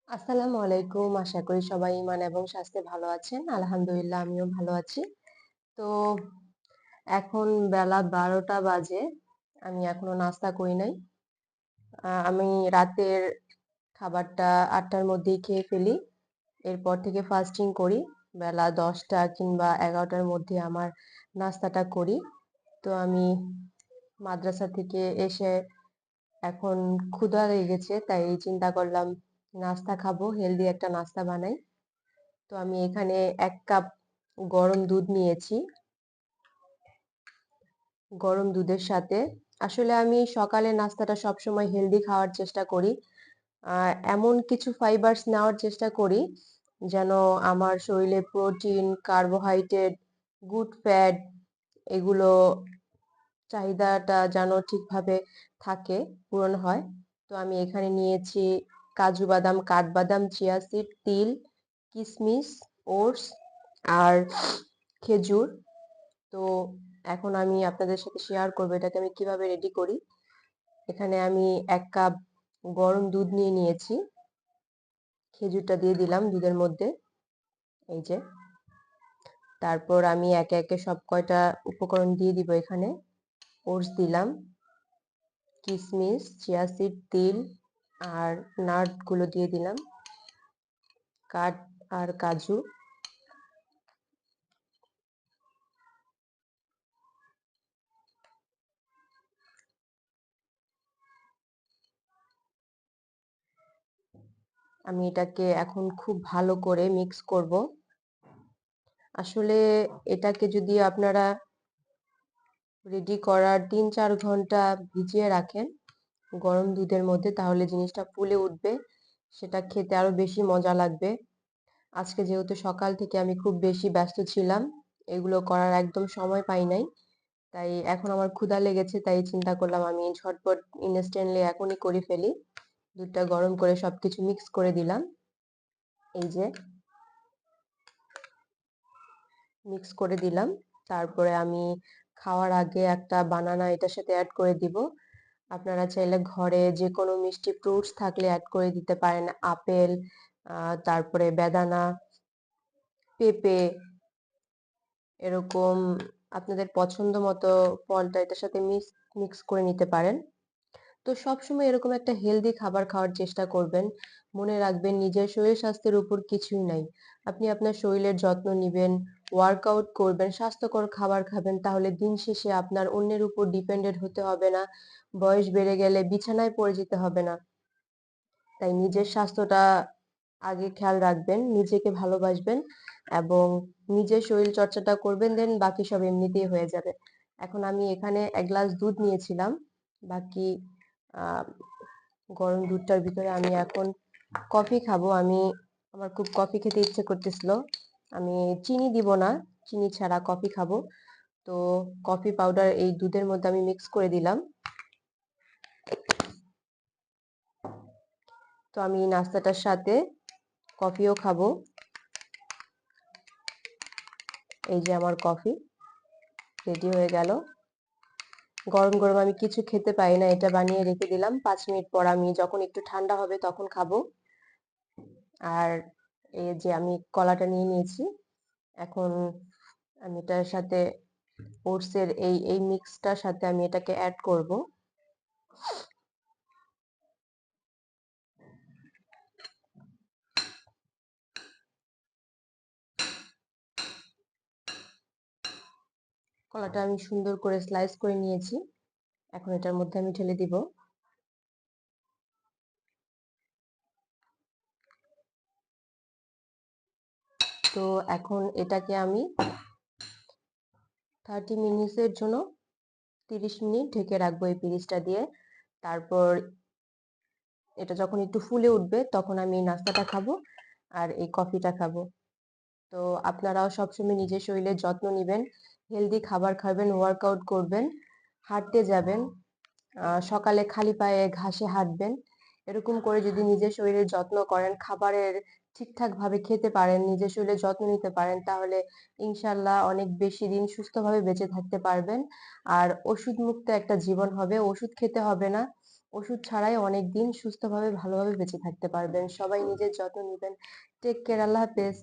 আসসালামু আলাইকুম। আশা করি সবাই ইমান এবং স্বাস্থ্যে ভালো আছেন। আলহামদুলিল্লাহ আমিও ভালো আছি। তো এখন বেলা ১২টা বাজে। আমি এখনো নাস্তা করি নাই। আমি রাতের খাবারটা ৮টার মধ্যেই খেয়ে ফেলি। এরপর থেকে ফাস্টিং করি। বেলা ১০টা কিংবা ১১টার মধ্যে আমার নাস্তাটা করি। তো আমি মাদ্রাসা থেকে এসে এখন ক্ষুধা লেগেছে, তাই চিন্তা করলাম নাস্তা খাবো, হেলদি একটা নাস্তা বানাই। তো আমি এখানে ১ কাপ গরম দুধ নিয়েছি। গরম দুধের সাথে আসলে আমি সকালে নাস্তাটা সবসময় হেলদি খাওয়ার চেষ্টা করি। এমন কিছু ফাইবারস নেওয়ার চেষ্টা করি যেন আমার শরীরে প্রোটিন, কার্বোহাইড্রেট, গুড ফ্যাট এগুলো চাহিদাটা যেন ঠিকভাবে থাকে, পূরণ হয়। তো আমি এখানে নিয়েছি কাজু বাদাম, কাঠবাদাম, চিয়া সিড, তিল, কিশমিশ, ওটস আর খেজুর। তো এখন আমি আপনাদের সাথে শেয়ার করবো এটাকে আমি কিভাবে রেডি করি। এখানে আমি ১ কাপ গরম দুধ নিয়ে নিয়েছি। খেজুরটা দিয়ে দিলাম দুধের মধ্যে, এই যে। তারপর আমি একে একে সব কয়টা উপকরণ দিয়ে দিব এখানে। ওটস দিলাম, কিশমিশ, চিয়া সিড, তিল আর নাট গুলো দিয়ে দিলাম, কাঠ আর কাজু। আমি এটাকে এখন খুব ভালো করে মিক্স করব। আসলে এটাকে যদি আপনারা রেডি করার ৩-৪ ঘন্টা ভিজিয়ে রাখেন গরম দুধের মধ্যে, তাহলে জিনিসটা ফুলে উঠবে, সেটা খেতে আরো বেশি মজা লাগবে। আজকে যেহেতু সকাল থেকে আমি খুব বেশি ব্যস্ত ছিলাম, এগুলো করার একদম সময় পাই নাই, তাই এখন আমার ক্ষুধা লেগেছে, তাই চিন্তা করলাম আমি ঝটপট ইনস্ট্যান্টলি এখনই করে ফেলি। দুধটা গরম করে সবকিছু মিক্স করে দিলাম, এই যে মিক্স করে দিলাম। তারপরে আমি খাওয়ার আগে একটা বানানা এটার সাথে অ্যাড করে দিব। আপনারা চাইলে ঘরে যে কোনো মিষ্টি ফ্রুটস থাকলে অ্যাড করে দিতে পারেন। আপেল, তারপরে বেদানা, পেঁপে, এরকম আপনাদের পছন্দ মতো ফলটা এটার সাথে মিক্স করে নিতে পারেন। তো সবসময় এরকম একটা হেলদি খাবার খাওয়ার চেষ্টা করবেন। মনে রাখবেন নিজের শরীর স্বাস্থ্যের উপর কিছুই নাই। আপনি আপনার শরীরের যত্ন নিবেন, ওয়ার্কআউট করবেন, স্বাস্থ্যকর খাবার খাবেন, তাহলে দিন শেষে আপনার অন্যের উপর ডিপেন্ডেন্ট হতে হবে না। বয়স বেড়ে গেলে বিছানায় পড়ে যেতে হবে না। তাই নিজের স্বাস্থ্যটা আগে খেয়াল রাখবেন, নিজেকে ভালোবাসবেন এবং নিজের শরীর চর্চাটা করবেন, দেন বাকি সব এমনিতেই হয়ে যাবে। এখন আমি এখানে ১ গ্লাস দুধ নিয়েছিলাম। বাকি আহ গরম দুধটার ভিতরে আমি এখন কফি খাবো। আমার খুব কফি খেতে ইচ্ছে করতেছিল। আমি চিনি দিব না, চিনি ছাড়া কফি খাবো। তো কফি পাউডার এই দুধের মধ্যে আমি মিক্স করে দিলাম। তো আমি নাস্তাটার সাথে কফিও খাবো। এই যে আমার কফি রেডি হয়ে গেল। গরম গরম আমি কিছু খেতে পারি না, এটা বানিয়ে রেখে দিলাম। ৫ মিনিট পর আমি যখন একটু ঠান্ডা হবে তখন খাবো। আর এই যে আমি কলাটা নিয়ে নিয়েছি। এখন আমি এটার সাথে ওটসের এই মিক্সটার সাথে আমি এটাকে অ্যাড করব। কলাটা আমি সুন্দর করে স্লাইস করে নিয়েছি। এখন এটার মধ্যে আমি ঢেলে দিব। তো এখন এটাকে আমি 30 মিনিটসের জন্য 30 মিনিট ঢেকে রাখবো এই পিরিচটা দিয়ে। তারপর এটা যখন একটু ফুলে উঠবে তখন আমি এই নাস্তাটা খাবো আর এই কফিটা খাবো। তো আপনারাও সবসময় নিজের শরীরের যত্ন নিবেন, হেলদি খাবার খাবেন, ওয়ার্কআউট করবেন, হাঁটতে যাবেন, সকালে খালি পায়ে ঘাসে হাঁটবেন। এরকম করে যদি নিজের শরীরের যত্ন করেন, খাবারের ঠিকঠাকভাবে খেতে পারেন, নিজের শরীরের যত্ন নিতে পারেন, তাহলে ইনশাআল্লাহ অনেক বেশি দিন সুস্থভাবে বেঁচে থাকতে পারবেন। আর ওষুধমুক্ত একটা জীবন হবে। ওষুধ খেতে হবে না। ওষুধ ছাড়াই অনেকদিন সুস্থভাবে ভালোভাবে বেঁচে থাকতে পারবেন। সবাই নিজের যত্ন নিবেন। Take care. আল্লাহ হাফেজ।